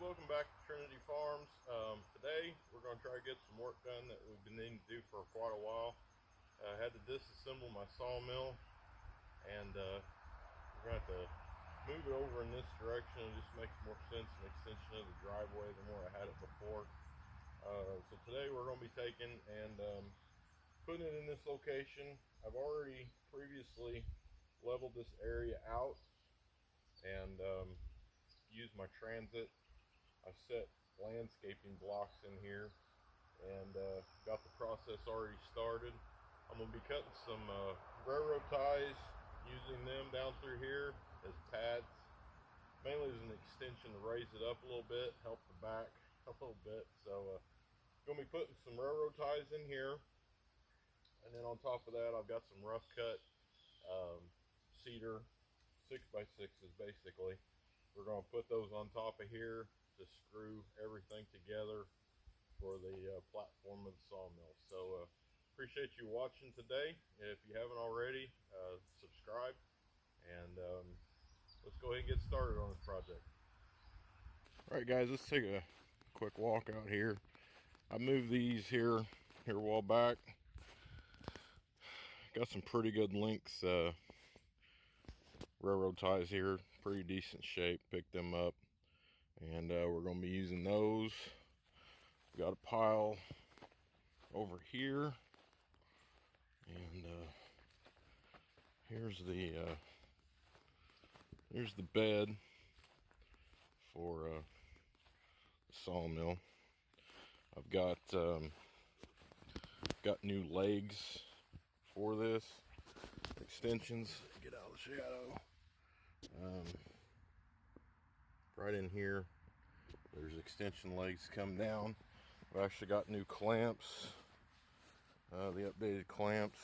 welcome back to Trinity Farms. Today we're going to try to get some work done that we've been needing to do for quite a while. I had to disassemble my sawmill, and we're going to have to move it over in this direction. It just makes more sense, an extension of the driveway than where I had it before. So today we're going to be taking and putting it in this location. I've already previously leveled this area out and used my transit. I set landscaping blocks in here and got the process already started. I'm going to be cutting some railroad ties, using them down through here as pads, mainly as an extension to raise it up a little bit, help the back a little bit. So going to be putting some railroad ties in here, and then on top of that I've got some rough cut cedar 6x6s basically. We're going to put those on top of here to screw everything together for the platform of the sawmill. So appreciate you watching today. If you haven't already, subscribe, and let's go ahead and get started on this project. All right guys, let's take a quick walk out here. I moved these here a while back. Got some pretty good lengths railroad ties here, pretty decent shape. Picked them up, and we're going to be using those. Got a pile over here, and here's the bed for the sawmill. I've got new legs for this, extensions. Get out of the shadow. Right in here there's extension legs come down. I've actually got new clamps, the updated clamps.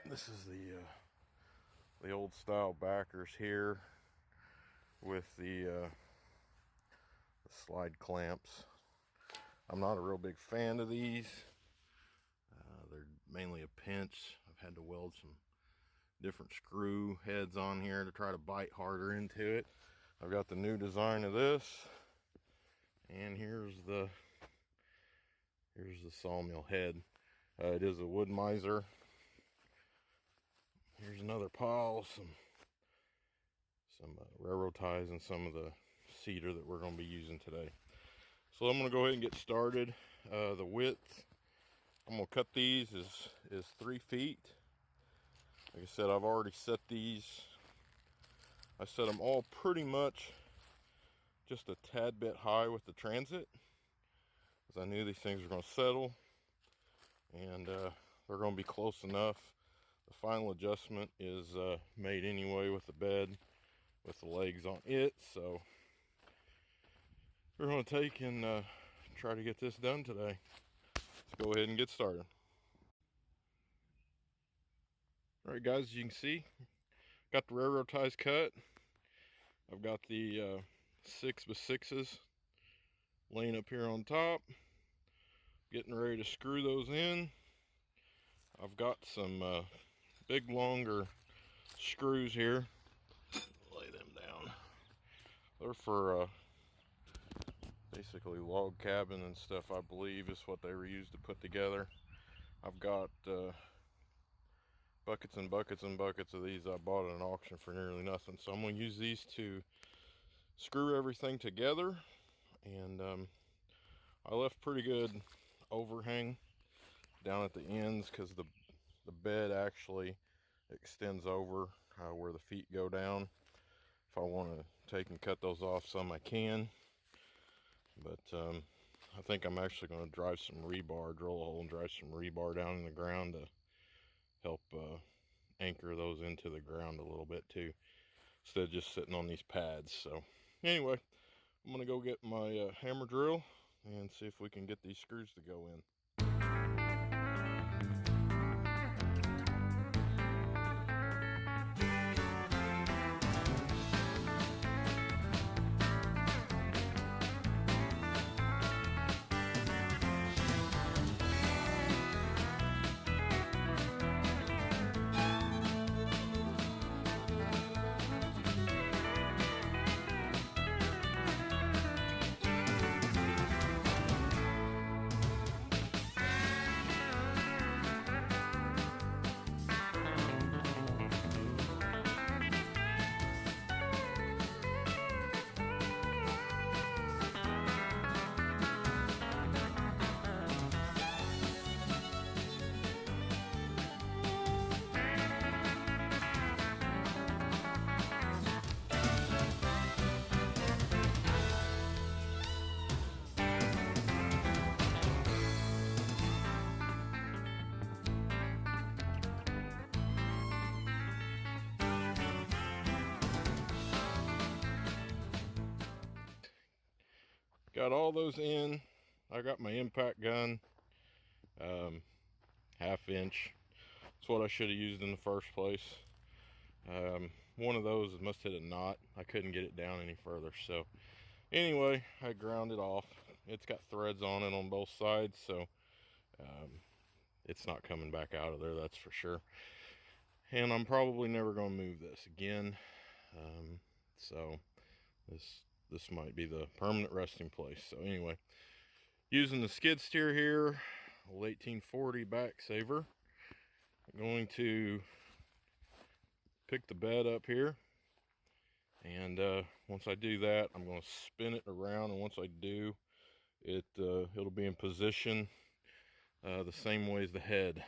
This is the old style backers here with the slide clamps. I'm not a real big fan of these. They're mainly a pinch. I've had to weld some different screw heads on here to try to bite harder into it. I've got the new design of this, and here's the sawmill head. It is a Woodmizer. Here's another pile, some railroad ties and some of the cedar that we're going to be using today. So I'm going to go ahead and get started. The width I'm going to cut these is 3 feet. Like I said, I've already set these. I set them all pretty much just a tad bit high with the transit, because I knew these things were going to settle, and they're going to be close enough. The final adjustment is made anyway with the bed, with the legs on it. So we're going to take and try to get this done today. Let's go ahead and get started. Alright guys, as you can see, got the railroad ties cut. I've got the 6x6s laying up here on top, getting ready to screw those in. I've got some big longer screws here. Lay them down. They're for basically log cabin and stuff, I believe is what they were used to put together. I've got buckets and buckets and buckets of these I bought at an auction for nearly nothing. So I'm going to use these to screw everything together. And I left pretty good overhang down at the ends, because the bed actually extends over where the feet go down. If I want to take and cut those off some, I can. But I think I'm actually going to drive some rebar, drill a hole and drive some rebar down in the ground to help anchor those into the ground a little bit too, instead of just sitting on these pads. So anyway, I'm going to go get my hammer drill and see if we can get these screws to go in. got all those in. I got my impact gun, 1/2 inch. That's what I should have used in the first place. One of those must hit a knot. I couldn't get it down any further. So anyway, I ground it off. It's got threads on it on both sides, so it's not coming back out of there, that's for sure. And I'm probably never going to move this again. So this might be the permanent resting place. So anyway, using the skid steer here, lt15 back saver. I'm going to pick the bed up here, and once I do that, I'm going to spin it around, and once I do, it'll be in position the same way as the head.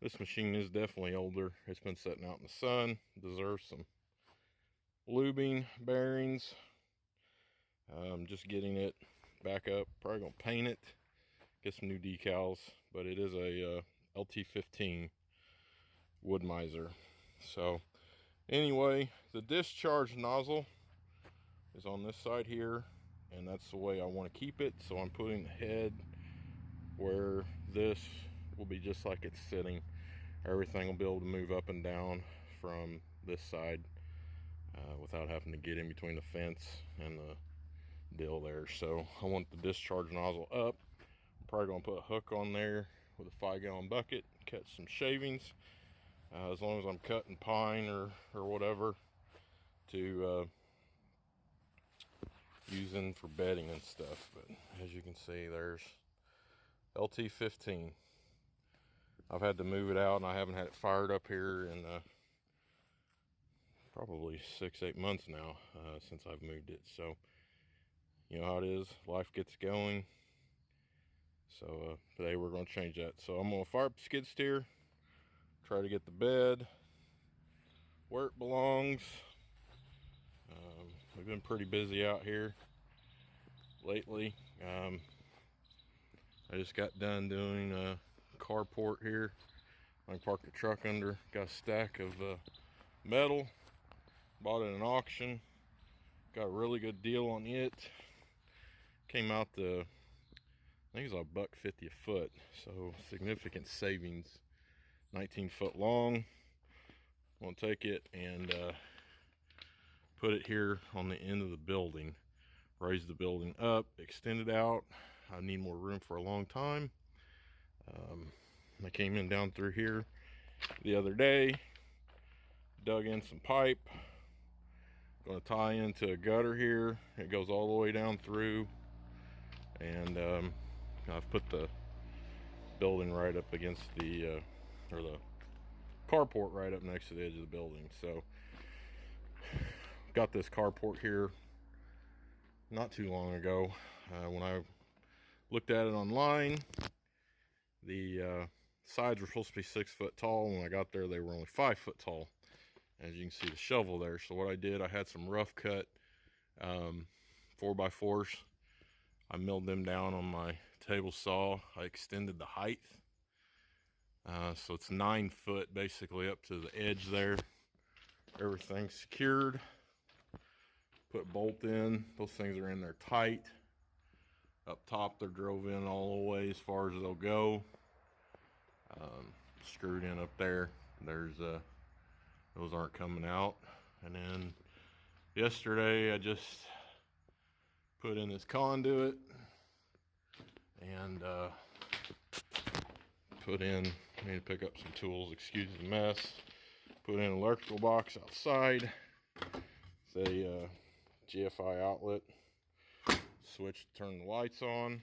This machine is definitely older. It's been sitting out in the sun. Deserves some lubing, bearings. Just getting it back up. Probably gonna paint it, get some new decals, but it is a lt15 Woodmizer. So anyway, the discharge nozzle is on this side here, and that's the way I want to keep it. So I'm putting the head where this will be just like it's sitting. Everything will be able to move up and down from this side without having to get in between the fence and the deal there. So I want the discharge nozzle up. I'm probably going to put a hook on there with a 5-gallon bucket, catch some shavings, as long as I'm cutting pine or whatever to using for bedding and stuff. But as you can see, there's lt15. I've had to move it out, and I haven't had it fired up here in probably 6-8 months now, since I've moved it. So you know how it is, life gets going. So today we're going to change that. So I'm going to fire up the skid steer, try to get the bed where it belongs. We've been pretty busy out here lately. I just got done doing a carport here. I can park the truck under. Got a stack of metal. Bought it at an auction. Got a really good deal on it. Came out to, I think it's $1.50 a foot. So significant savings. 19 foot long. I'm gonna take it and put it here on the end of the building. Raise the building up, extend it out. I need more room for a long time. I came in down through here the other day, dug in some pipe. Going to tie into a gutter here. It goes all the way down through, and I've put the building right up against the or the carport right up next to the edge of the building. So got this carport here not too long ago. When I looked at it online, the sides were supposed to be 6 foot tall. When I got there, they were only 5 foot tall. As you can see the shovel there. So what I did, I had some rough cut 4x4s. I milled them down on my table saw. I extended the height. So it's 9 foot basically up to the edge there. Everything's secured. Put bolt in. Those things are in there tight. Up top they're drove in all the way as far as they'll go. Screwed in up there. There's those aren't coming out. And then yesterday I just put in this conduit and put in, I need to pick up some tools, excuse the mess. Put in an electrical box outside. It's a GFI outlet. Switch to turn the lights on.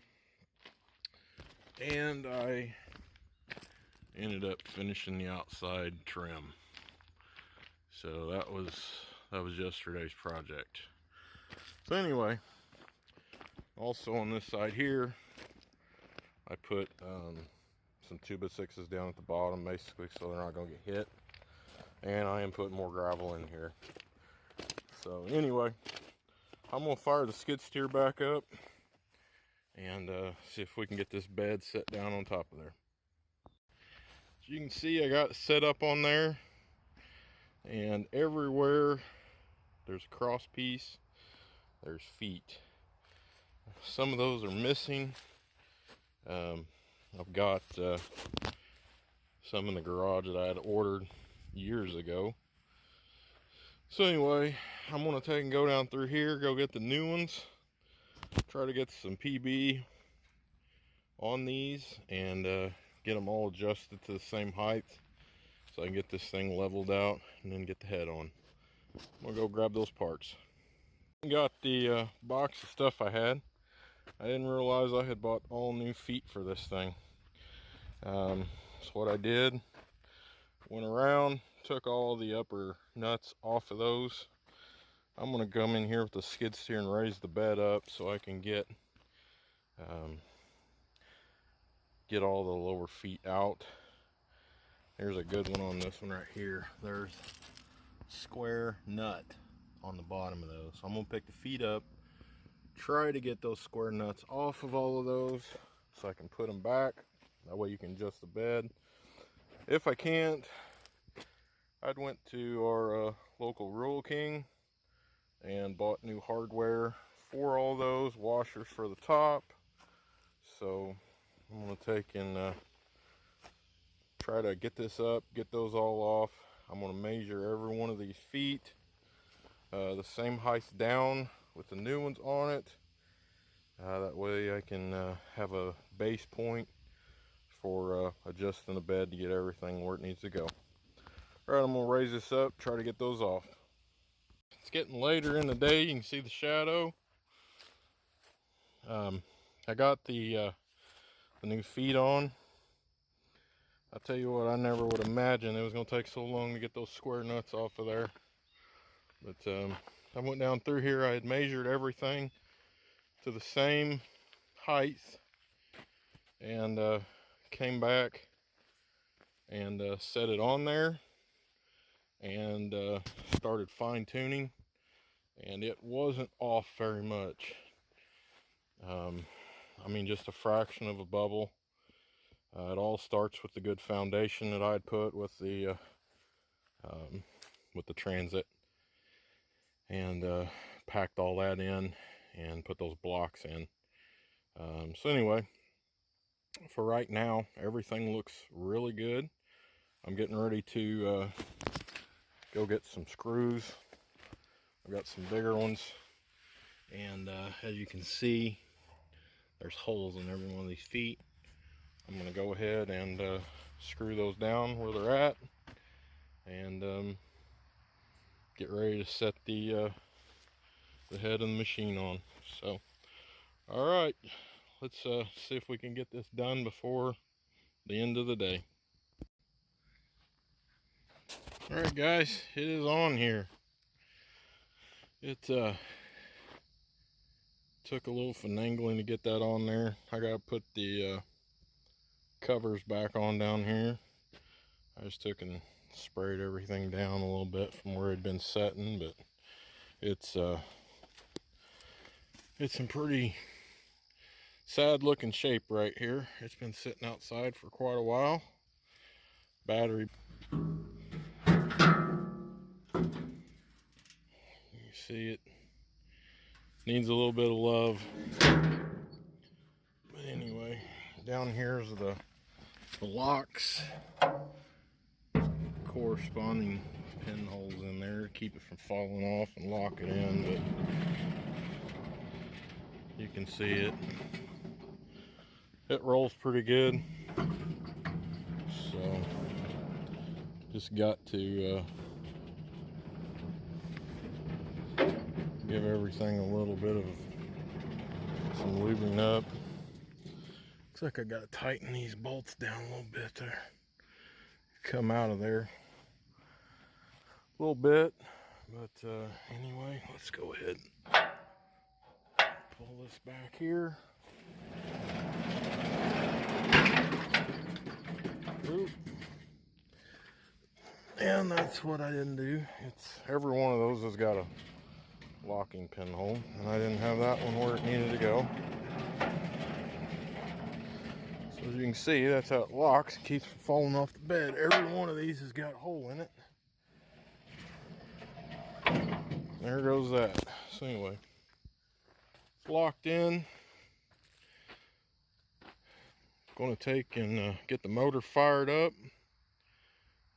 And I ended up finishing the outside trim. So that was yesterday's project. So anyway, also on this side here, I put some 2x6s down at the bottom, basically, so they're not going to get hit. And I am putting more gravel in here. So anyway, I'm going to fire the skid steer back up and see if we can get this bed set down on top of there. As you can see, I got it set up on there. And everywhere there's a cross piece, there's feet. Some of those are missing. I've got some in the garage that I had ordered years ago. So anyway, I'm gonna take and go down through here, go get the new ones, try to get some PB on these, and get them all adjusted to the same height so I can get this thing leveled out and then get the head on. I'm gonna go grab those parts. Got the box of stuff I had. I didn't realize I had bought all new feet for this thing. So what I did, went around, took all the upper nuts off of those. I'm gonna come in here with the skid steer and raise the bed up so I can get all the lower feet out. There's a good one on this one right here. There's square nut on the bottom of those. So I'm gonna pick the feet up, try to get those square nuts off of all of those so I can put them back. That way you can adjust the bed. If I can't, I'd went to our local Rural King and bought new hardware for all those, washers for the top. So I'm gonna take and try to get this up, get those all off. I'm gonna measure every one of these feet the same height down with the new ones on it. That way I can have a base point for adjusting the bed to get everything where it needs to go. All right, I'm gonna raise this up, try to get those off. It's getting later in the day. You can see the shadow. I got the new feet on. I'll tell you what, I never would imagine it was gonna take so long to get those square nuts off of there. But I went down through here. I had measured everything to the same height and came back and set it on there and started fine-tuning, and it wasn't off very much. I mean, just a fraction of a bubble. It all starts with the good foundation that I'd put with the transit, and packed all that in and put those blocks in. So anyway, for right now, everything looks really good. I'm getting ready to go get some screws. I've got some bigger ones, and as you can see, there's holes in every one of these feet. I'm going to go ahead and screw those down where they're at, and get ready to set the head of the machine on. So, all right, let's see if we can get this done before the end of the day. All right, guys, it is on here. It took a little finagling to get that on there. I gotta put the covers back on down here. I just took and sprayed everything down a little bit from where it had been setting, but it's in pretty sad looking shape right here. It's been sitting outside for quite a while. Battery, you see it needs a little bit of love. But anyway, down here's the locks, corresponding pinholes in there to keep it from falling off and lock it in. But you can see it rolls pretty good. So just got to give everything a little bit of some lubing up. Looks like I gotta tighten these bolts down a little bit there. Come out of there a little bit, but anyway, let's go ahead and pull this back here. Oop. And that's what I didn't do. It's every one of those has got a locking pinhole, and I didn't have that one where it needed to go. So as you can see, that's how it locks. It keeps falling off the bed. Every one of these has got a hole in it. There goes that. So anyway, It's locked in. Going to take and get the motor fired up,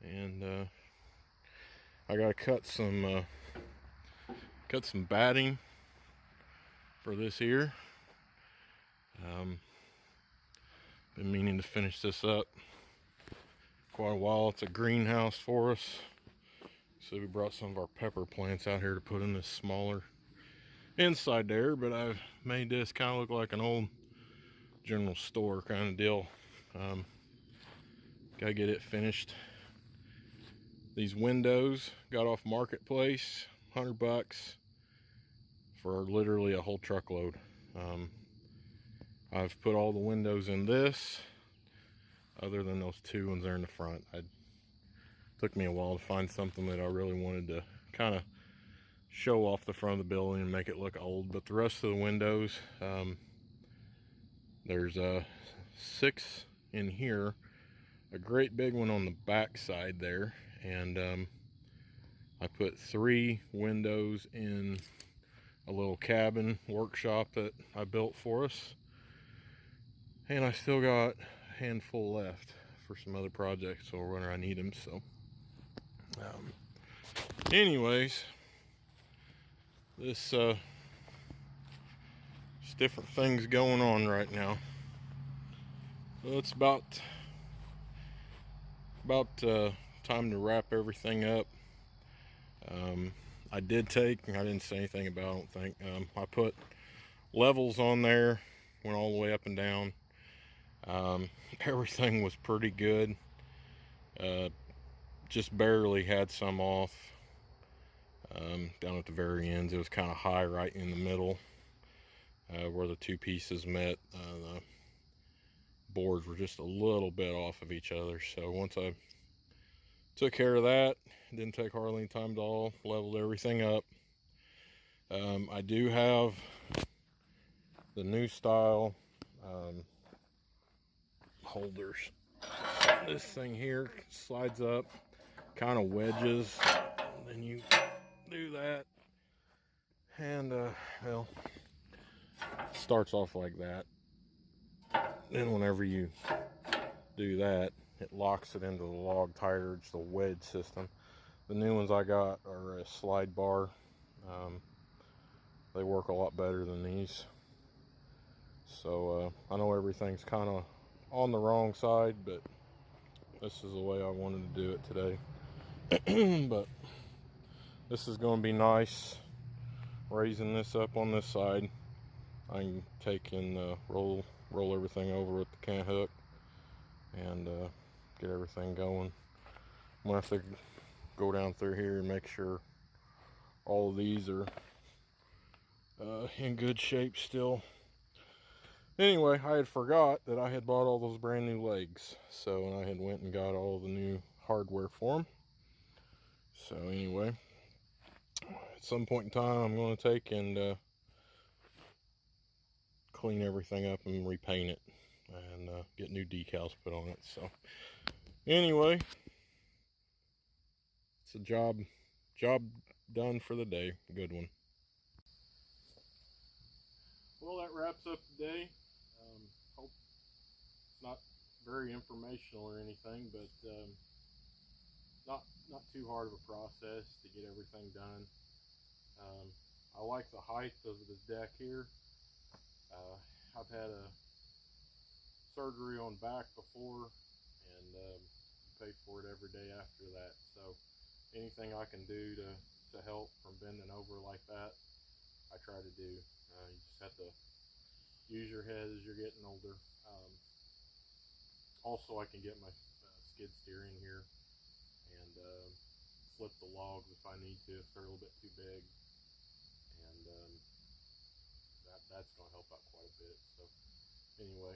and I got to cut some batting for this here. Been meaning to finish this up quite a while. It's a greenhouse for us, so we brought some of our pepper plants out here to put in this smaller inside there, but I've made this kind of look like an old general store kind of deal. Gotta get it finished. These windows got off Marketplace, $100 for literally a whole truckload. I've put all the windows in this, other than those two ones there in the front. It took me a while to find something that I really wanted to kind of show off the front of the building and make it look old, but the rest of the windows, there's 6 in here, a great big one on the back side there, and I put 3 windows in a little cabin workshop that I built for us, and I still got a handful left for some other projects or when I need them. So anyways, this there's different things going on right now. So it's about time to wrap everything up. I did take, I didn't say anything about, I don't think, I put levels on there, went all the way up and down. Everything was pretty good. Just barely had some off. Down at the very ends, it was kind of high right in the middle, where the 2 pieces met. The boards were just a little bit off of each other. So once I took care of that, it didn't take hardly any time at all, leveled everything up. I do have the new style holders. This thing here slides up, kind of wedges, and then you do that, and well, it starts off like that. Then whenever you do that, it locks it into the log tighter. It's the wedge system. The new ones I got are a slide bar. They work a lot better than these. So I know everything's kind of on the wrong side, but this is the way I wanted to do it today. But this is going to be nice, raising this up on this side. I can take and roll everything over with the cant hook and get everything going. I'm going to have to go down through here and make sure all of these are in good shape still. Anyway, I had forgot that I had bought all those brand new legs, so I had went and got all the new hardware for them. So anyway, at some point in time, I'm going to take and clean everything up and repaint it and get new decals put on it. So anyway, it's a job done for the day. Good one. Well, that wraps up today. Hope it's not very informational or anything, but not too hard of a process to get everything done. I like the height of the deck here. I've had a surgery on back before, and pay for it every day after that. So anything I can do to help from bending over like that, I try to do. You just have to use your head as you're getting older. Also, I can get my skid steer in here and flip the logs if I need to, if they're a little bit too big, and that's going to help out quite a bit. So anyway,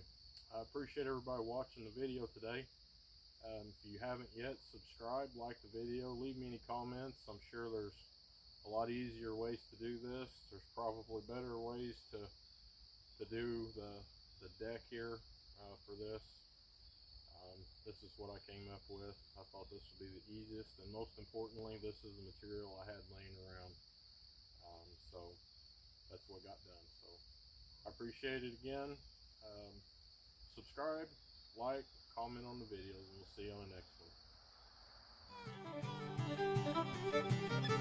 I appreciate everybody watching the video today. If you haven't yet, subscribe, like the video, leave me any comments. I'm sure there's a lot easier ways to do this. There's probably better ways to do the deck here for this. This is what I came up with. I thought this would be the easiest, and most importantly, this is the material I had laying around. So that's what got done. So I appreciate it again. Subscribe, like, comment on the videos, and we'll see you on the next one.